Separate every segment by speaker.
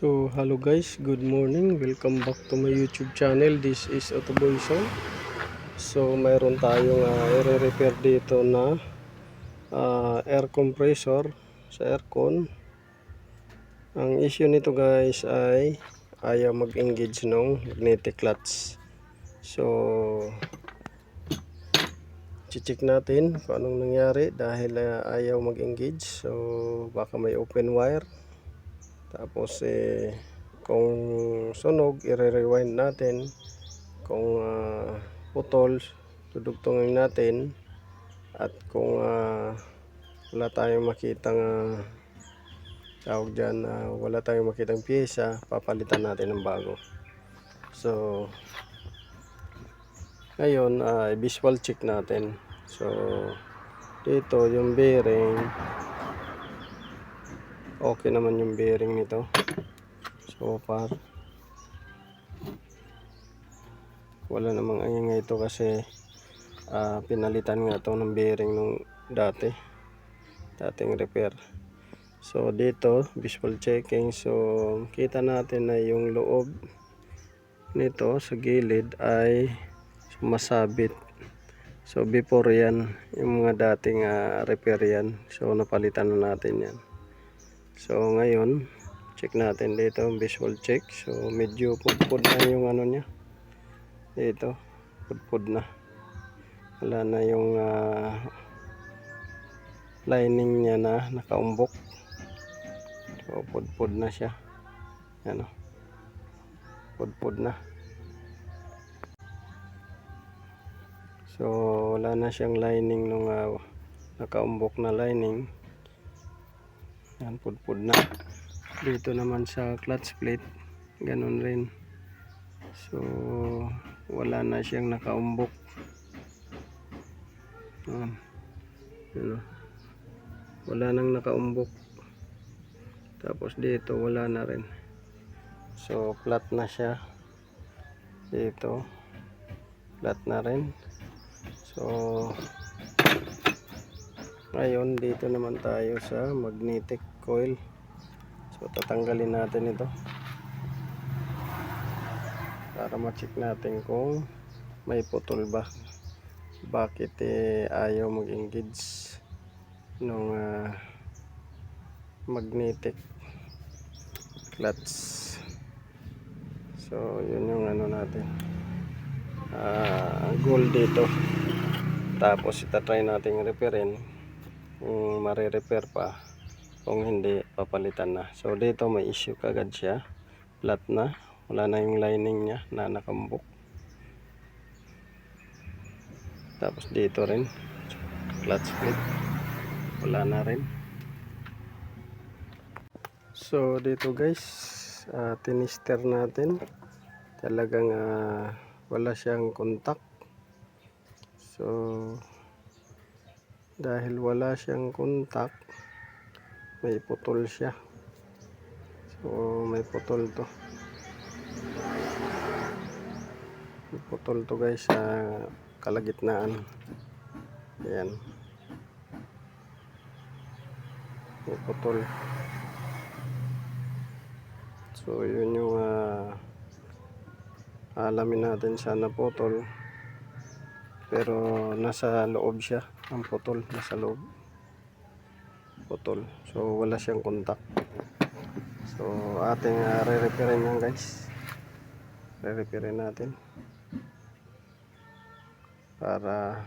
Speaker 1: So, hello guys, good morning. Welcome back to my YouTube channel. This is Autoboyson. So, mayroon tayong i-repair dito na air compressor sa aircon. Ang issue nito guys ay ayaw mag-engage ng magnetic clutch. So, check natin kung anong nangyari dahil ayaw mag-engage. So, baka may open wire. Tapos kung sunog, i-rewind natin. Kung putol, dudugtungin natin. At kung wala tayong makitang tawag dyan, wala tayong makitang pyesa, papalitan natin ng bago. So ngayon, visual check natin. So dito yung bearing, okay naman yung bearing nito so far. Wala namang angin ito kasi pinalitan nga ito ng bearing nung dating repair. So dito visual checking, so kita natin na yung loob nito sa gilid ay sumasabit. So before yan, yung mga dating repair yan, so napalitan na natin yan. So ngayon check natin dito visual check. So medyo pudpud na yung ano nya dito, pudpud na, wala na yung lining niya na nakaumbok. So pudpud na siya, ano, pudpud na. So wala na siyang lining nung nakaumbok na lining. Yan, pudpud na. Dito naman sa clutch plate, ganun rin. So wala na siyang nakaumbok. Ano, wala nang nakaumbok. Tapos dito wala na rin. So flat na siya. Dito flat na rin. So ngayon dito naman tayo sa magnetic coil. So tatanggalin natin ito para ma-check natin kung may putol ba, bakit ayaw mag-engage nung magnetic clutch. So yun yung ano natin, goal dito. Tapos itatry natin repairin kung mare-repair pa, kung hindi papalitan na. So dito may issue kagad siya, flat na, wala na yung lining nya na nakambok. Tapos dito rin clutch plate, wala na rin. So dito guys, tinister natin, talagang wala siyang contact. So dahil wala siyang contact, may putol siya. So may putol to, may putol to guys sa kalagitnaan. Ayan, may putol. So yun yung alamin natin, sana putol, pero nasa loob siya, ang putol nasa loob, putol. So wala siyang contact. So ating re-repairin yan guys, re-repairin natin para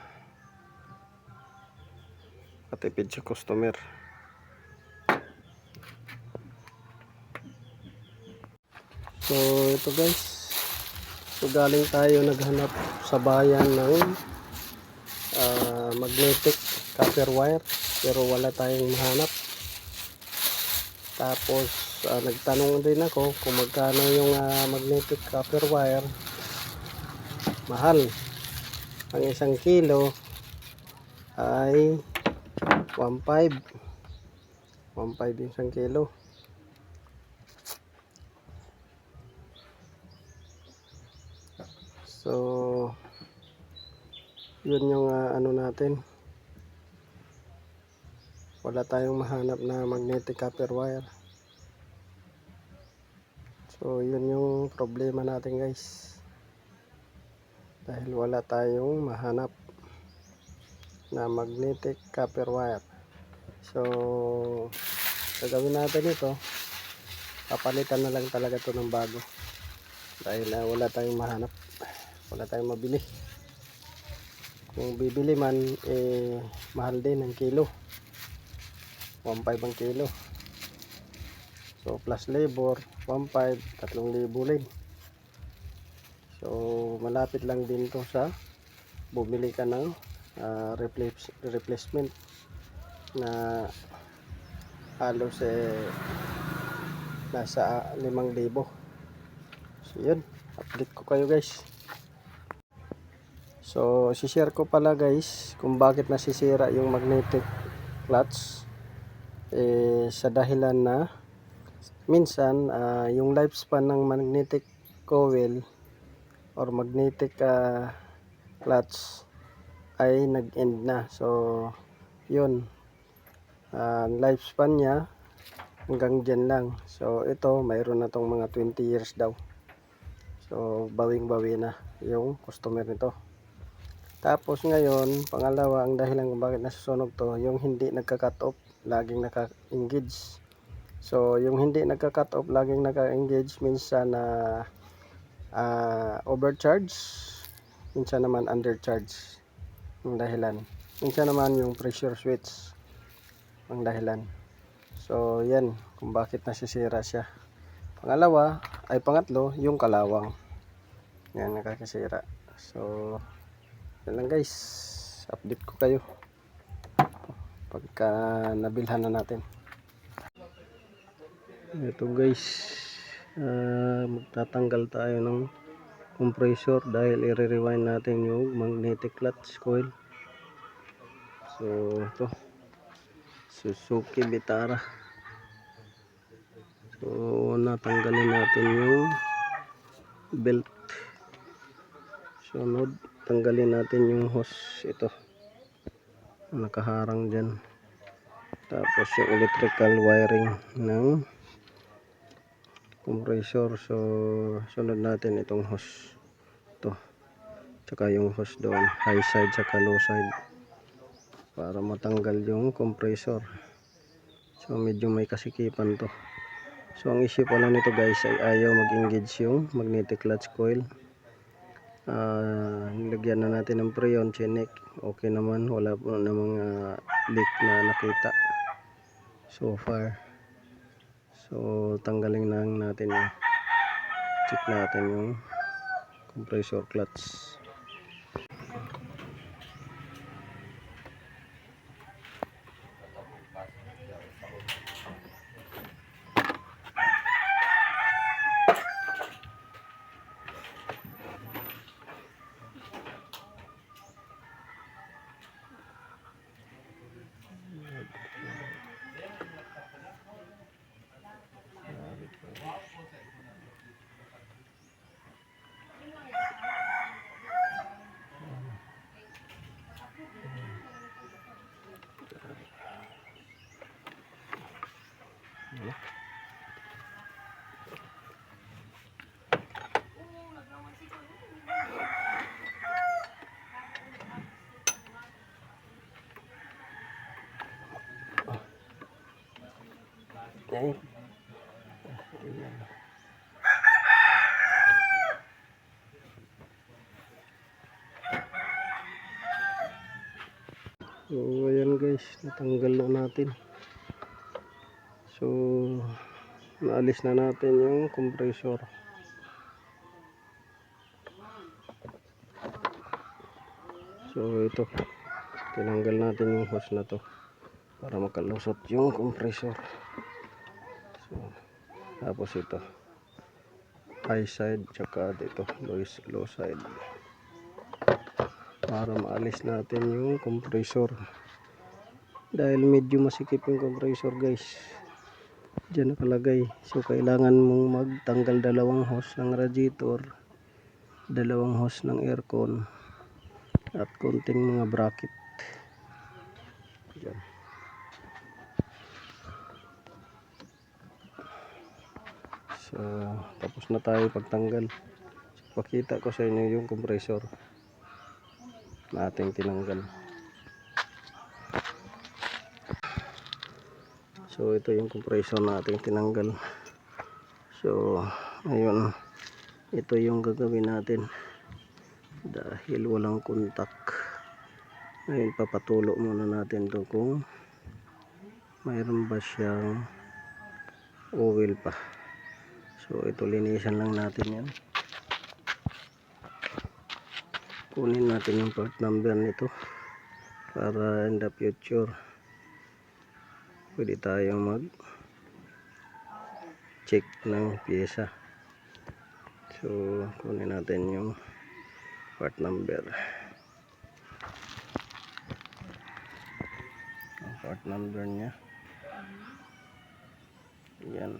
Speaker 1: katipid sa customer. So ito guys, so galing tayo naghanap sa bayan ng magnetic copper wire, pero wala tayong mahanap. Tapos nagtanong din ako kung magkano yung magnetic copper wire. Mahal, ang 1 kilo ay 1.5 yung 1 kilo. So yun yung ano natin, wala tayong mahanap na magnetic copper wire. So yun yung problema natin guys, dahil wala tayong mahanap na magnetic copper wire. So gagawin natin ito, papalitan na lang talaga to ng bago dahil wala tayong mahanap, wala tayong mabili. Kung bibili man mahal din ang kilo, 1.5 ang kilo. So plus labor 1.5, 3,000 din. So malapit lang din to sa bumili ka ng replacement na halos nasa 5,000. So yun, update ko kayo guys. So share ko pala guys kung bakit nasisira yung magnetic clutch, sa dahilan na minsan yung lifespan ng magnetic coil or magnetic clutch ay nag-end na. So yun, lifespan niya hanggang dyan lang. So ito mayroon na tong mga 20 years daw. So bawing-bawi na yung customer nito. Tapos ngayon, pangalawa, ang dahilan kung bakit nasusunog to, yung hindi nagka-cut off, laging naka-engage. So yung hindi nagka-cut off, laging naka-engage, minsan na overcharge, minsan naman undercharge ang dahilan. Minsan naman yung pressure switch ang dahilan. So yan kung bakit nasisira siya. Pangatlo, yung kalawang. Yan, nakakasira. So yan lang guys, update ko kayo pagka nabilhan na natin. Ito guys, magtatanggal tayo ng compressor dahil i-rewind natin yung magnetic clutch coil. So ito, Suzuki Vitara. So natanggalin natin yung belt. Sunod, tanggalin natin yung hose, ito nakaharang dyan. Tapos yung electrical wiring ng compressor. So sunod natin itong hose, ito, tsaka yung hose doon, high side tsaka low side, para matanggal yung compressor. So medyo may kasikipan to. So ang issue pala nito guys ay ayaw mag-engage yung magnetic clutch coil. Nilagyan na natin ng freon, chinek, okay naman, wala po namang leak na nakita so far. So tanggalin lang natin yung, check natin yung compressor clutch. Okay. So ayan guys, natanggal na natin. So naalis na natin yung compressor. So ito, tinanggal natin yung hose na to para makalusot yung compressor. So tapos ito, high side tsaka dito low side, para maalis natin yung compressor dahil medyo masikip yung compressor guys, dyan nakalagay. So kailangan mong magtanggal dalawang hose ng radiator, dalawang hose ng aircon, at konting mga bracket dyan. So, tapos na tayo pagtanggal. So, pakita ko sa inyo yung compressor na ating tinanggal. So, ito yung compressor na ating tinanggal. So, ayun, ito yung gagawin natin dahil walang kontak. Ngayon, papatulo muna natin to kung mayroon ba siyang oil pa. So, ito linisan lang natin yan. Kunin natin yung part number nito para in the future pwede tayong mag check ng pyesa. So, kunin natin yung part number. Ang part number nya yan.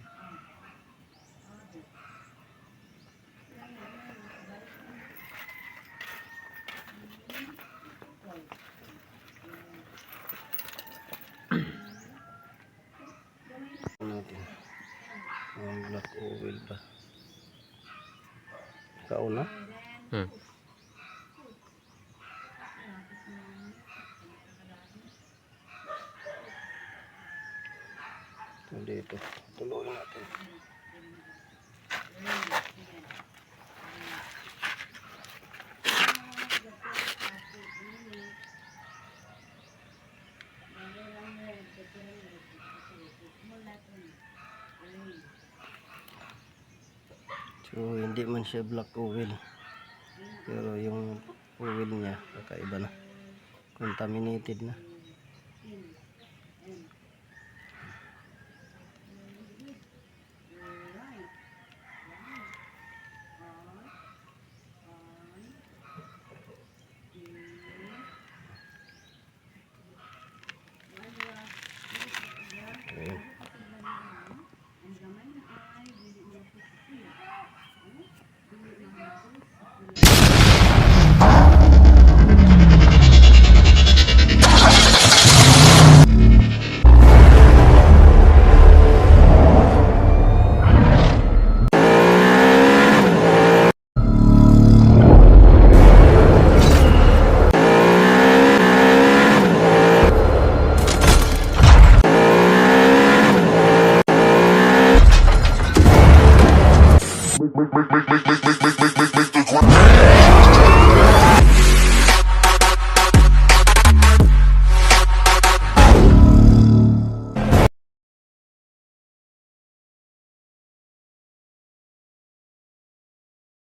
Speaker 1: Natin ang black oil ba kauna? Ito dito, tuloy natin. So, hindi man siya black oil, pero yung oil niya kakaiba na, contaminated na. Ayun.
Speaker 2: Make